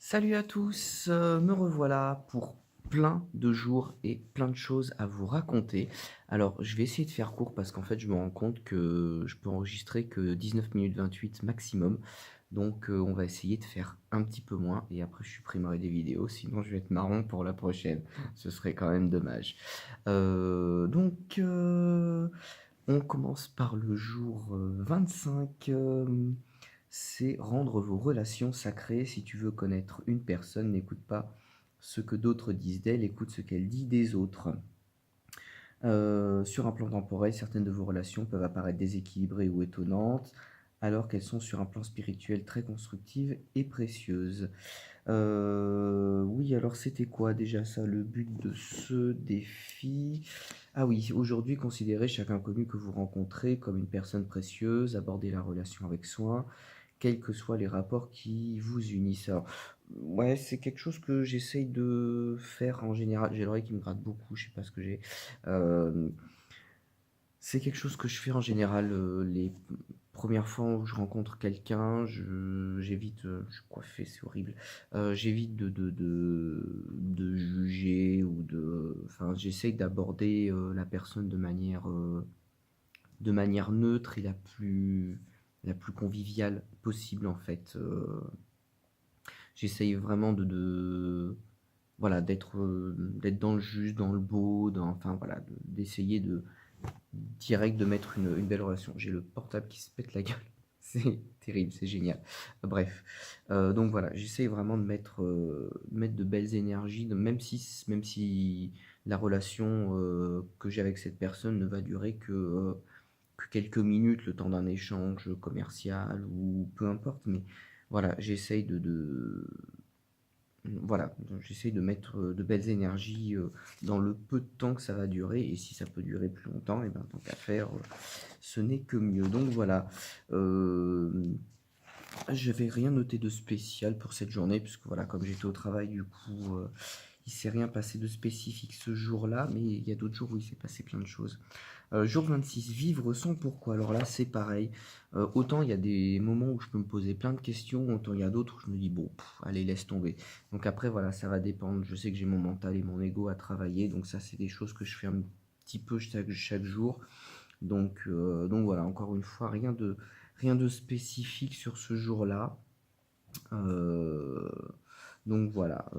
Salut à tous, me revoilà pour plein de jours et plein de choses à vous raconter. Alors, je vais essayer de faire court parce qu'en fait, je me rends compte que je peux enregistrer que 19 minutes 28 maximum. Donc, on va essayer de faire un petit peu moins et après je supprimerai des vidéos, sinon je vais être marron pour la prochaine. Ce serait quand même dommage. On commence par le jour 25. C'est rendre vos relations sacrées. Si tu veux connaître une personne, n'écoute pas ce que d'autres disent d'elle, écoute ce qu'elle dit des autres. Sur un plan temporel, certaines de vos relations peuvent apparaître déséquilibrées ou étonnantes, alors qu'elles sont sur un plan spirituel très constructives et précieuses. Oui, alors c'était quoi déjà ça, le but de ce défi? Ah oui, aujourd'hui, considérez chaque inconnu que vous rencontrez comme une personne précieuse, abordez la relation avec soin, quels que soient les rapports qui vous unissent. Alors, ouais, c'est quelque chose que j'essaye de faire en général. J'ai l'oreille qui me gratte beaucoup, je sais pas ce que j'ai. Euh, c'est quelque chose que je fais en général, les premières fois où je rencontre quelqu'un, j'évite, je suis coiffé, c'est horrible, j'évite de juger ou enfin, j'essaye d'aborder, la personne de manière neutre et la plus conviviale possible, en fait, j'essaye vraiment voilà, d'être dans le juste, dans le beau, enfin, voilà, d'essayer direct de mettre une belle relation. J'ai le portable qui se pète la gueule. C'est terrible, c'est génial. Bref, donc voilà, j'essaie vraiment de mettre de belles énergies, même si la relation que j'ai avec cette personne ne va durer que quelques minutes, le temps d'un échange commercial ou peu importe, mais voilà, j'essaye voilà, donc j'essaie de mettre, de belles énergies, dans le peu de temps que ça va durer et si ça peut durer plus longtemps et ben, tant qu'à faire, ce n'est que mieux. Donc voilà, je vais rien noter de spécial pour cette journée puisque voilà, comme j'étais au travail du coup, il s'est rien passé de spécifique ce jour-là, mais il y a d'autres jours où il s'est passé plein de choses. Jour 26, vivre sans pourquoi. Alors là, c'est pareil. Autant il y a des moments où je peux me poser plein de questions, autant il y a d'autres où je me dis, bon, allez, laisse tomber. Donc après, voilà, ça va dépendre. Je sais que j'ai mon mental et mon ego à travailler, donc ça, c'est des choses que je fais un petit peu chaque jour. Donc voilà, encore une fois, rien de spécifique sur ce jour-là. Euh, donc voilà,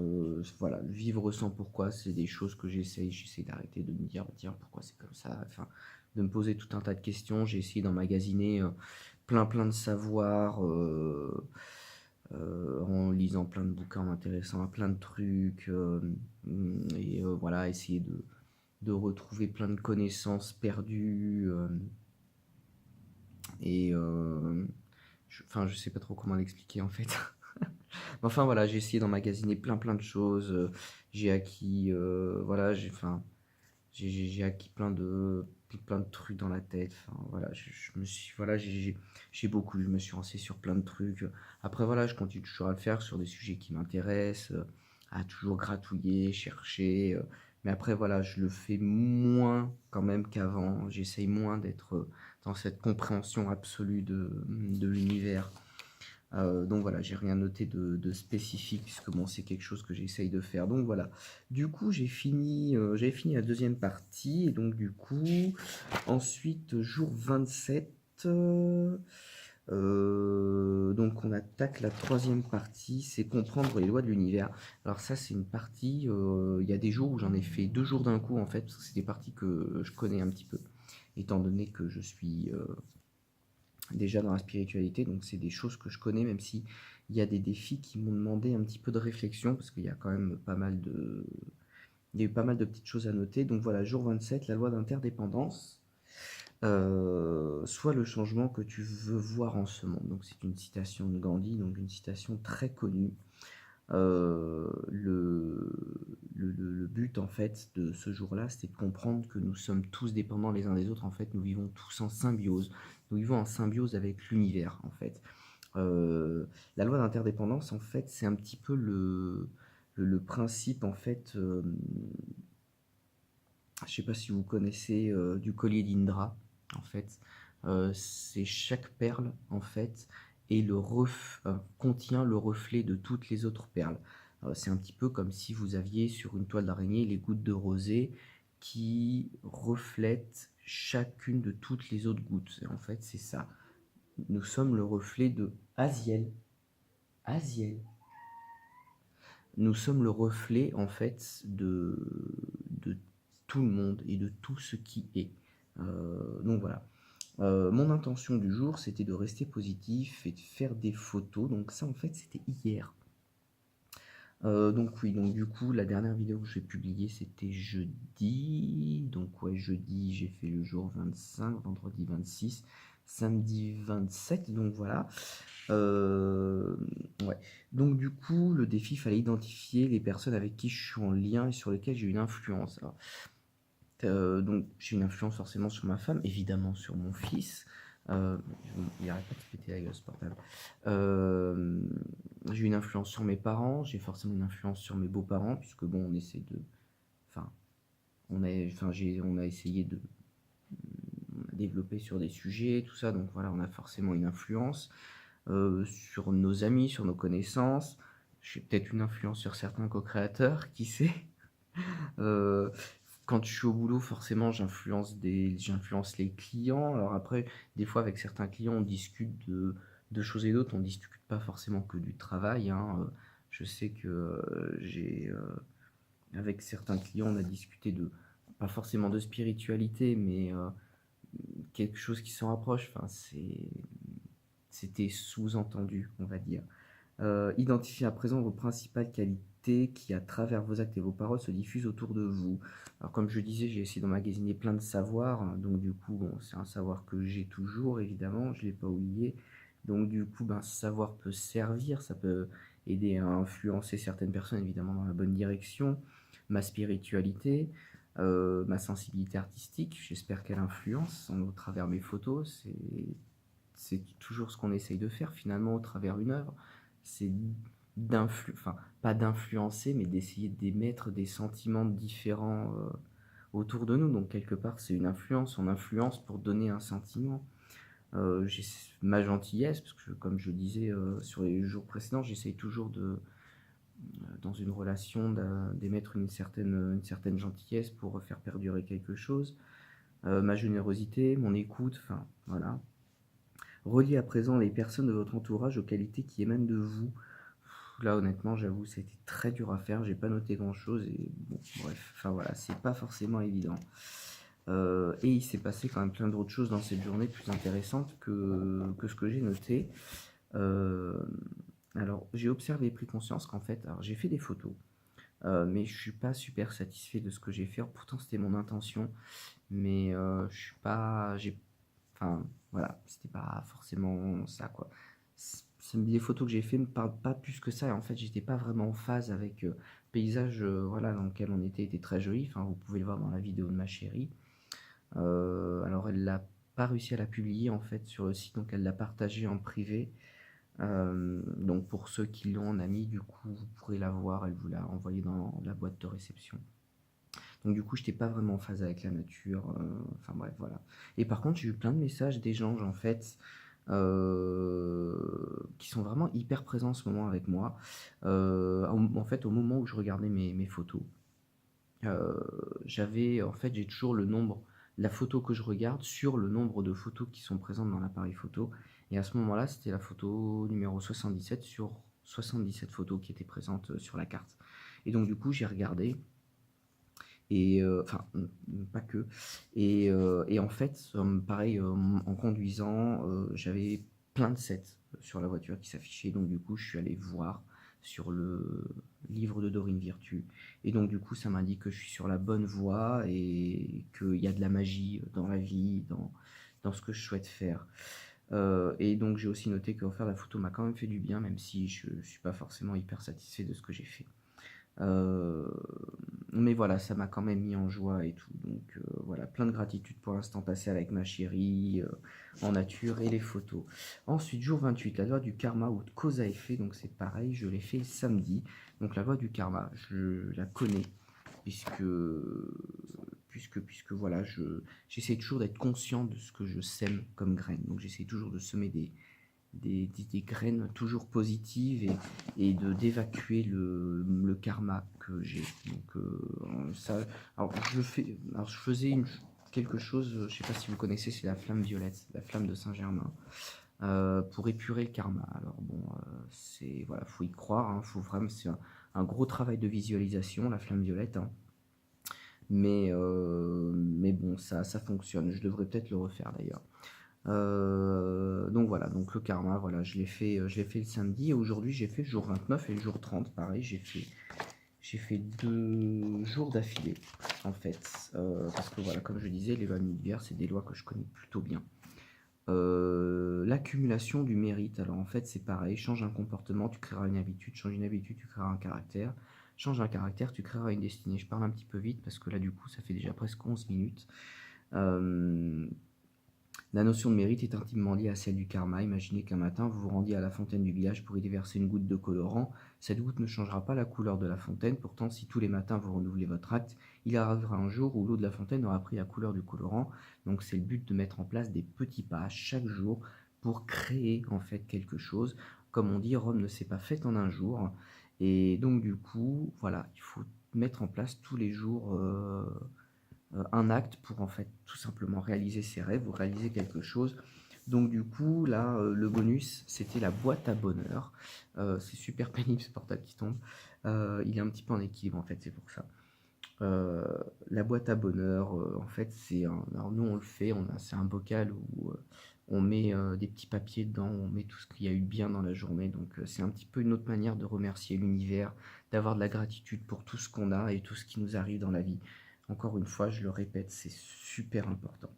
vivre sans pourquoi, c'est des choses que j'essaye d'arrêter de me dire, tiens, pourquoi c'est comme ça, enfin, de me poser tout un tas de questions. J'ai essayé d'emmagasiner plein de savoirs en lisant plein de bouquins, en m'intéressant à plein de trucs, voilà, essayer de retrouver plein de connaissances perdues, enfin, je sais pas trop comment l'expliquer en fait. Enfin voilà, j'ai essayé d'emmagasiner plein de choses. J'ai acquis, voilà, j'ai acquis plein de trucs dans la tête. Enfin voilà, je me suis, voilà, j'ai beaucoup lu, je me suis renseigné sur plein de trucs. Après voilà, je continue toujours à le faire sur des sujets qui m'intéressent, à toujours gratouiller, chercher. Mais après voilà, je le fais moins quand même qu'avant. J'essaye moins d'être dans cette compréhension absolue de l'univers. Donc voilà, j'ai rien noté de spécifique puisque bon, c'est quelque chose que j'essaye de faire. Donc voilà. Du coup, j'avais fini la deuxième partie et donc du coup, ensuite jour 27. Donc on attaque la troisième partie, c'est comprendre les lois de l'univers. Alors ça, c'est une partie. Il y a des jours où j'en ai fait 2 jours d'un coup en fait parce que c'est des parties que je connais un petit peu, étant donné que je suis déjà dans la spiritualité, donc c'est des choses que je connais, même si il y a des défis qui m'ont demandé un petit peu de réflexion, parce qu'il y a quand même il y a eu pas mal de petites choses à noter. Donc voilà, jour 27, la loi d'interdépendance, soit le changement que tu veux voir en ce monde. Donc c'est une citation de Gandhi, donc une citation très connue. Le but en fait de ce jour-là, c'était de comprendre que nous sommes tous dépendants les uns des autres. En fait, nous vivons tous en symbiose. Nous vivons en symbiose avec l'univers en fait. La loi d'interdépendance, en fait, c'est un petit peu le principe en fait. Je ne sais pas si vous connaissez du collier d'Indra. En fait, c'est chaque perle en fait et contient le reflet de toutes les autres perles. C'est un petit peu comme si vous aviez sur une toile d'araignée les gouttes de rosée qui reflètent chacune de toutes les autres gouttes. Et en fait, c'est ça. Nous sommes le reflet de Aziel. Aziel. Nous sommes le reflet, en fait, de tout le monde et de tout ce qui est. Donc voilà. Mon intention du jour, c'était de rester positif et de faire des photos. Donc ça, en fait, c'était hier. Donc oui, donc du coup, la dernière vidéo que j'ai publiée, c'était jeudi. Donc ouais, jeudi, j'ai fait le jour 25, vendredi 26, samedi 27. Donc voilà. Ouais. Donc du coup, le défi, il fallait identifier les personnes avec qui je suis en lien et sur lesquelles j'ai une influence. Alors, donc j'ai une influence forcément sur ma femme, évidemment sur mon fils. Il arrête pas de se péter la gueule ce portable. J'ai une influence sur mes parents, j'ai forcément une influence sur mes beaux-parents, puisque bon, on essaie de. Enfin, on a essayé de développer sur des sujets, tout ça, donc voilà, on a forcément une influence sur nos amis, sur nos connaissances. J'ai peut-être une influence sur certains co-créateurs, qui sait. Euh, Quand je suis au boulot, forcément, j'influence les clients. Alors après, des fois, avec certains clients, on discute de choses et d'autres. On discute pas forcément que du travail, hein. Je sais que avec certains clients, on a discuté pas forcément de spiritualité, mais quelque chose qui s'en rapproche. Enfin, c'était sous-entendu, on va dire. Identifiez à présent vos principales qualités qui, à travers vos actes et vos paroles, se diffusent autour de vous. Alors, comme je disais, j'ai essayé d'emmagasiner plein de savoirs, hein. Donc du coup, bon, c'est un savoir que j'ai toujours, évidemment, je ne l'ai pas oublié. Donc du coup, ben, ce savoir peut servir, ça peut aider à influencer certaines personnes, évidemment, dans la bonne direction. Ma spiritualité, ma sensibilité artistique, j'espère qu'elle influence au travers mes photos. C'est toujours ce qu'on essaye de faire, finalement, au travers une œuvre. C'est enfin, pas d'influencer, mais d'essayer d'émettre des sentiments différents autour de nous. Donc quelque part, c'est une influence. On influence pour donner un sentiment. J'ai ma gentillesse, parce que comme je disais sur les jours précédents, j'essaye toujours dans une relation, d'émettre une certaine gentillesse pour faire perdurer quelque chose. Ma générosité, mon écoute, enfin voilà. Reliez à présent les personnes de votre entourage aux qualités qui émanent de vous. Là, honnêtement, j'avoue, c'était très dur à faire. J'ai pas noté grand-chose et bon, bref. Enfin voilà, c'est pas forcément évident. Et il s'est passé quand même plein d'autres choses dans cette journée plus intéressantes que ce que j'ai noté. Alors, j'ai observé et pris conscience qu'en fait, alors j'ai fait des photos, mais je suis pas super satisfait de ce que j'ai fait. Pourtant, c'était mon intention, mais je suis pas, enfin, voilà, c'était pas forcément ça, quoi. Les photos que j'ai fait me parlent pas plus que ça, et en fait, j'étais pas vraiment en phase avec le paysage, voilà, dans lequel on était très joli. Enfin, vous pouvez le voir dans la vidéo de ma chérie. Alors, elle n'a pas réussi à la publier en fait sur le site, donc elle l'a partagée en privé. Donc, pour ceux qui l'ont en ami, du coup, vous pourrez la voir. Elle vous l'a envoyée dans la boîte de réception. Donc du coup, j'étais pas vraiment en phase avec la nature. Enfin bref, voilà. Et par contre, j'ai eu plein de messages d'échanges en fait, qui sont vraiment hyper présents en ce moment avec moi. En fait, au moment où je regardais mes photos, en fait, j'ai toujours la photo que je regarde sur le nombre de photos qui sont présentes dans l'appareil photo. Et à ce moment-là, c'était la photo numéro 77 sur 77 photos qui étaient présentes sur la carte. Et donc du coup, j'ai regardé. Et enfin, pas que. Et en fait, pareil, en conduisant, j'avais plein de sets sur la voiture qui s'affichaient. Donc du coup, je suis allé voir sur le livre de Dorine Virtue. Et donc du coup, ça m'indique que je suis sur la bonne voie et qu'il y a de la magie dans la vie, dans ce que je souhaite faire. Et donc j'ai aussi noté que faire la photo m'a quand même fait du bien, même si je ne suis pas forcément hyper satisfait de ce que j'ai fait. Mais voilà, ça m'a quand même mis en joie et tout. Donc voilà, plein de gratitude pour l'instant passé avec ma chérie, en nature et les photos. Ensuite, jour 28, la loi du karma ou de cause à effet. Donc c'est pareil, je l'ai fait samedi. Donc la loi du karma, je la connais, puisque voilà, j'essaie toujours d'être conscient de ce que je sème comme graine. Donc j'essaie toujours de semer des graines toujours positives et d'évacuer le karma que j'ai. Donc ça, alors je faisais quelque chose, je sais pas si vous connaissez, c'est la flamme violette, la flamme de Saint-Germain, pour épurer le karma. Alors bon, c'est voilà, faut y croire, hein, faut vraiment, c'est un gros travail de visualisation, la flamme violette, hein. Mais bon, ça fonctionne. Je devrais peut-être le refaire d'ailleurs. Donc voilà, donc le karma, voilà, je l'ai fait le samedi et aujourd'hui j'ai fait le jour 29 et le jour 30, pareil, j'ai fait 2 jours d'affilée en fait, parce que voilà, comme je disais, les lois de l'univers, c'est des lois que je connais plutôt bien. L'accumulation du mérite, alors en fait c'est pareil, change un comportement, tu créeras une habitude, change une habitude, tu créeras un caractère, change un caractère, tu créeras une destinée. Je parle un petit peu vite parce que là du coup ça fait déjà presque 11 minutes. Euh, La notion de mérite est intimement liée à celle du karma. Imaginez qu'un matin, vous vous rendiez à la fontaine du village pour y déverser une goutte de colorant. Cette goutte ne changera pas la couleur de la fontaine. Pourtant, si tous les matins vous renouvelez votre acte, il arrivera un jour où l'eau de la fontaine aura pris la couleur du colorant. Donc, c'est le but de mettre en place des petits pas chaque jour pour créer en fait quelque chose. Comme on dit, Rome ne s'est pas faite en un jour. Et donc, du coup, voilà, il faut mettre en place tous les jours un acte pour en fait tout simplement réaliser ses rêves ou réaliser quelque chose. Donc du coup là le bonus c'était la boîte à bonheur. C'est super pénible ce portable qui tombe. Il est un petit peu en équilibre en fait, c'est pour ça. Euh, la boîte à bonheur, en fait alors nous on le fait, c'est un bocal où on met des petits papiers dedans, on met tout ce qu'il y a eu de bien dans la journée. Donc c'est un petit peu une autre manière de remercier l'univers, d'avoir de la gratitude pour tout ce qu'on a et tout ce qui nous arrive dans la vie. Encore une fois, je le répète, c'est super important.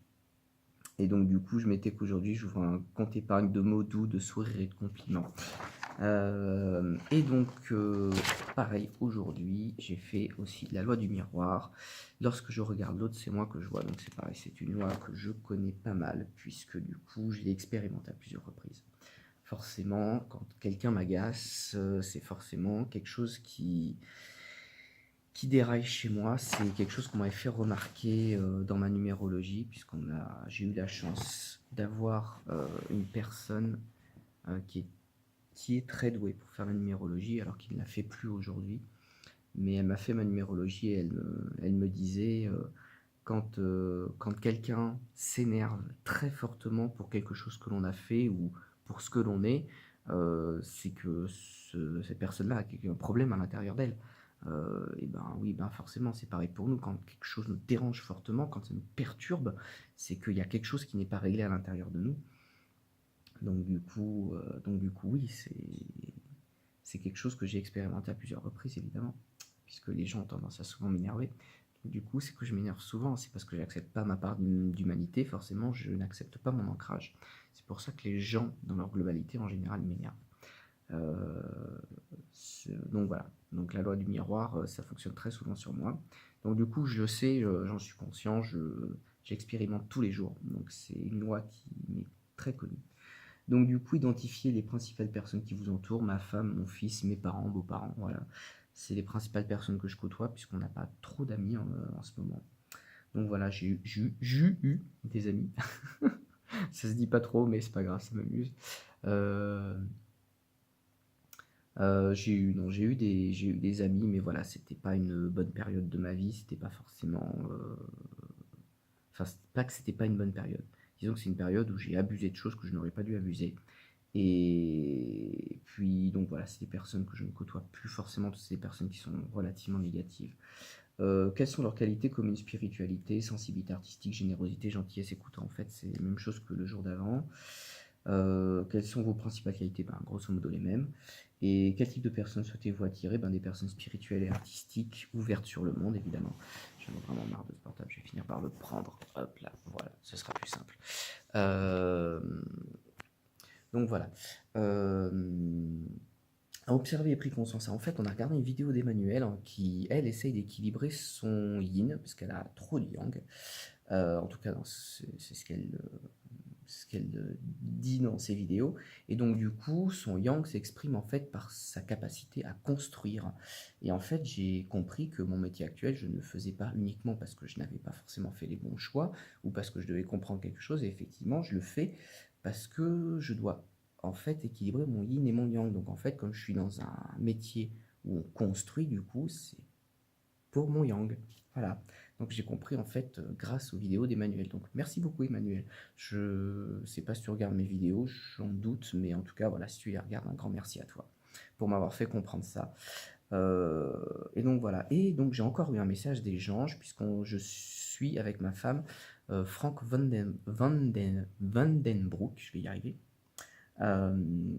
Et donc du coup, je m'étais qu'aujourd'hui, j'ouvre un compte épargne de mots doux, de sourires et de compliments. Et donc, pareil, aujourd'hui, j'ai fait aussi la loi du miroir. Lorsque je regarde l'autre, c'est moi que je vois. Donc c'est pareil, c'est une loi que je connais pas mal, puisque du coup, je l'ai expérimentée à plusieurs reprises. Forcément, quand quelqu'un m'agace, c'est forcément quelque chose qui déraille chez moi. C'est quelque chose qu'on m'avait fait remarquer dans ma numérologie, j'ai eu la chance d'avoir une personne euh, qui est qui est très douée pour faire la numérologie, alors qu'il ne la fait plus aujourd'hui. Mais elle m'a fait ma numérologie et elle me disait quand quelqu'un s'énerve très fortement pour quelque chose que l'on a fait ou pour ce que l'on est, c'est que cette personne-là a un problème à l'intérieur d'elle. Et ben oui, ben forcément, c'est pareil pour nous. Quand quelque chose nous dérange fortement, quand ça nous perturbe, c'est qu'il y a quelque chose qui n'est pas réglé à l'intérieur de nous. Donc du coup, oui, c'est quelque chose que j'ai expérimenté à plusieurs reprises, évidemment, puisque les gens ont tendance à souvent m'énerver. Du coup, c'est que je m'énerve souvent, c'est parce que j'accepte pas ma part d'humanité, forcément, je n'accepte pas mon ancrage. C'est pour ça que les gens, dans leur globalité, en général, m'énervent. Euh, donc voilà, donc la loi du miroir, ça fonctionne très souvent sur moi. Donc du coup, je le sais, j'en suis conscient, j'expérimente tous les jours. Donc c'est une loi qui m'est très connue. Donc du coup, identifier les principales personnes qui vous entourent, ma femme, mon fils, mes parents, beaux-parents, voilà. C'est les principales personnes que je côtoie, puisqu'on n'a pas trop d'amis en ce moment. Donc voilà, j'ai eu des amis. Ça se dit pas trop, mais c'est pas grave, ça m'amuse. Euh, j'ai eu des amis, mais voilà, c'était pas une bonne période de ma vie, c'était pas forcément. Enfin, c'est pas que c'était pas une bonne période. Disons que c'est une période où j'ai abusé de choses que je n'aurais pas dû abuser. Et puis, donc voilà, c'est des personnes que je ne côtoie plus forcément, c'est des personnes qui sont relativement négatives. Quelles sont leurs qualités communes? Spiritualité, sensibilité artistique, générosité, gentillesse, écoute, en fait, c'est les mêmes choses que le jour d'avant. Quelles sont vos principales qualités? Ben, grosso modo les mêmes. Et quel type de personnes souhaitez-vous attirer? Ben, des personnes spirituelles et artistiques, ouvertes sur le monde, évidemment. J'en ai vraiment marre de ce portable, je vais finir par le prendre. Hop là, voilà, ce sera plus simple. Euh, donc voilà. Euh, à observer et pris conscience. En fait, on a regardé une vidéo d'Emmanuel hein, qui, elle, essaye d'équilibrer son yin, parce qu'elle a trop de yang. En tout cas, c'est ce qu'elle dit dans ses vidéos. Et donc, du coup, son yang s'exprime en fait par sa capacité à construire. Et en fait, j'ai compris que mon métier actuel, je ne le faisais pas uniquement parce que je n'avais pas forcément fait les bons choix ou parce que je devais comprendre quelque chose. Et effectivement, je le fais parce que je dois en fait, équilibrer mon yin et mon yang. Donc, en fait, comme je suis dans un métier où on construit, du coup, c'est pour mon yang. Voilà. Donc, j'ai compris, en fait, grâce aux vidéos d'Emmanuel. Donc, merci beaucoup, Emmanuel. Je sais pas si tu regardes mes vidéos, j'en doute, mais en tout cas, voilà, si tu les regardes, un grand merci à toi pour m'avoir fait comprendre ça. Et donc voilà. Et donc j'ai encore eu un message des gens, je suis avec ma femme, Frank Vandenbroek, je vais y arriver, euh,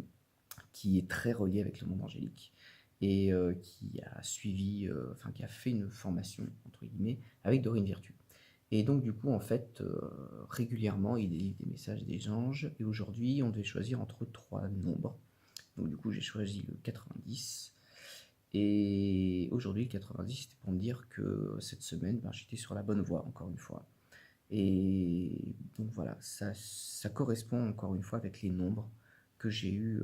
qui est très relié avec le monde angélique et qui a suivi, enfin qui a fait une formation, entre guillemets, avec Dorine Virtue. Et donc du coup, en fait, régulièrement, il délivre des messages des anges. Et aujourd'hui, on devait choisir entre trois nombres. Donc du coup, j'ai choisi le 90. Et aujourd'hui, le 90, c'était pour me dire que cette semaine, ben, j'étais sur la bonne voie, encore une fois. Et donc voilà, ça correspond encore une fois avec les nombres que j'ai eu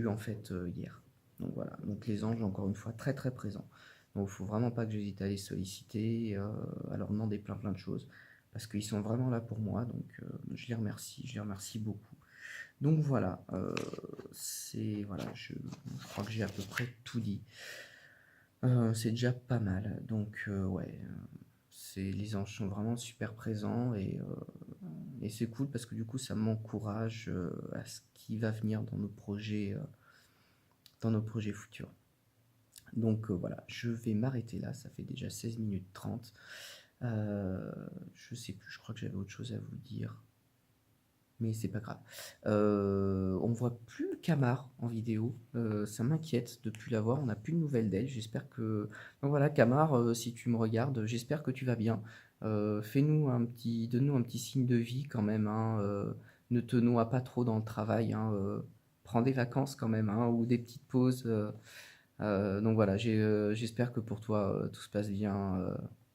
en fait hier. Donc voilà, donc les anges, encore une fois, très très présents. Donc il faut vraiment pas que j'hésite à les solliciter, à leur demander plein plein de choses, parce qu'ils sont vraiment là pour moi, donc je les remercie beaucoup. Donc voilà, voilà, je crois que j'ai à peu près tout dit. C'est déjà pas mal. Donc ouais, les anges sont vraiment super présents et c'est cool parce que du coup ça m'encourage à ce qui va venir dans nos projets futurs. Donc voilà, je vais m'arrêter là, ça fait déjà 16 minutes 30. Je sais plus, je crois que j'avais autre chose à vous dire. Mais c'est pas grave. On voit plus Camar en vidéo, ça m'inquiète de plus la voir, on n'a plus de nouvelles d'elle, j'espère que donc voilà Camar, si tu me regardes, j'espère que tu vas bien. Donne-nous un petit signe de vie quand même, hein, ne te noie pas trop dans le travail, hein, prends des vacances quand même, hein, ou des petites pauses, donc voilà, j'espère que pour toi, tout se passe bien,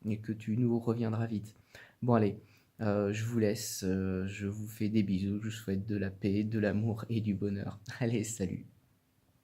et que tu nous reviendras vite. Bon allez, je vous laisse, je vous fais des bisous, je vous souhaite de la paix, de l'amour et du bonheur. Allez, salut.